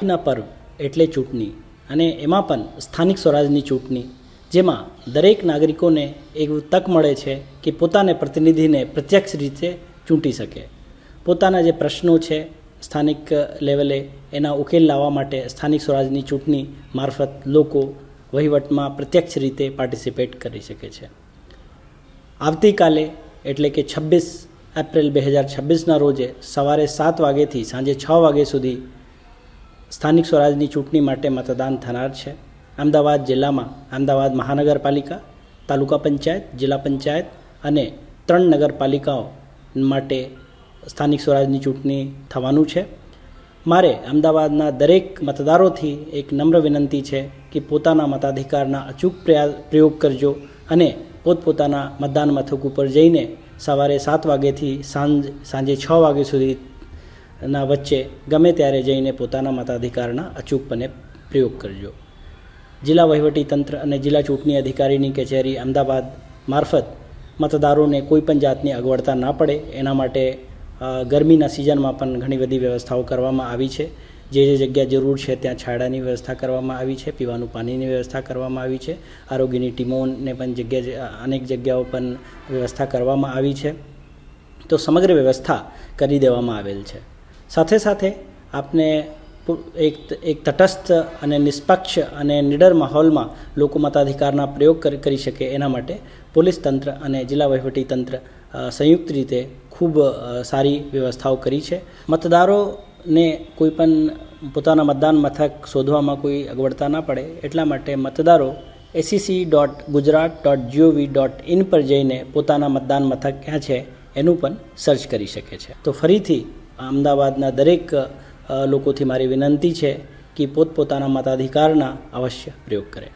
જાતિના પર્વ એટલે ચૂંટણી અને એમાં પણ સ્થાનિક સ્વરાજની ચૂંટણી, જેમાં દરેક નાગરિકોને એક તક મળે છે કે પોતાને પ્રતિનિધિને પ્રત્યક્ષ રીતે ચૂંટી શકે. પોતાના જે પ્રશ્નો છે સ્થાનિક લેવલે એના ઉકેલ લાવવા માટે સ્થાનિક સ્વરાજની ચૂંટણી મારફત લોકો વહીવટમાં પ્રત્યક્ષ રીતે પાર્ટિસિપેટ કરી શકે છે. આવતીકાલે એટલે કે 26 એપ્રિલ 2026ના રોજે સવારે 7 વાગ્યાથી સાંજે 6 વાગ્યા સુધી સ્થાનિક સ્વરાજની ચૂંટણી માટે મતદાન થનાર છે. અમદાવાદ જિલ્લામાં અમદાવાદ મહાનગરપાલિકા, તાલુકા પંચાયત, જિલ્લા પંચાયત અને 3 નગરપાલિકાઓ માટે સ્થાનિક સ્વરાજની ચૂંટણી થવાનું છે. મારે અમદાવાદના દરેક મતદારોથી એક નમ્ર વિનંતી છે કે પોતાના મતાધિકારના અચૂક પ્રયોગ કરજો અને પોતપોતાના મતદાન મથક ઉપર જઈને સવારે 7 વાગ્યાથી સાંજે 6 વાગ્યા સુધીના વચ્ચે ગમે ત્યારે જઈને પોતાના મતાધિકારના અચૂકપણે પ્રયોગ કરજો. જિલ્લા વહીવટીતંત્ર અને જિલ્લા ચૂંટણી અધિકારીની કચેરી અમદાવાદ મારફત મતદારોને કોઈપણ જાતની અગવડતા ના પડે એના માટે ગરમીના સિઝનમાં પણ ઘણી બધી વ્યવસ્થાઓ કરવામાં આવી છે. જે જગ્યા જરૂર છે ત્યાં છાંયડાની વ્યવસ્થા કરવામાં આવી છે, પીવાનું પાણીની વ્યવસ્થા કરવામાં આવી છે, આરોગ્યની ટીમોને પણ અનેક જગ્યાઓ પણ વ્યવસ્થા કરવામાં આવી છે. તો સમગ્ર વ્યવસ્થા કરી દેવામાં આવેલ છે. સાથે સાથે આપને એક તટસ્થ અને નિષ્પક્ષ અને નિડર માહોલમાં લોકો મતાધિકારના પ્રયોગ કરી શકે એના માટે પોલીસ તંત્ર અને જિલ્લા વહીવટી તંત્ર સંયુક્ત રીતે ખૂબ સારી વ્યવસ્થાઓ કરી છે. મતદારોને કોઈ પણ પોતાના મતદાન મથક શોધવામાં કોઈ અગવડતા ના પડે એટલા માટે મતદારો acc.gujarat.gov.in પર જઈને પોતાના મતદાન મથક ક્યાં છે એનું પણ સર્ચ કરી શકે છે. તો ફરીથી અમદાવાદના દરેક લોકોથી મારી વિનંતી છે કે પોતપોતાના મતાધિકારના અવશ્ય પ્રયોગ કરે.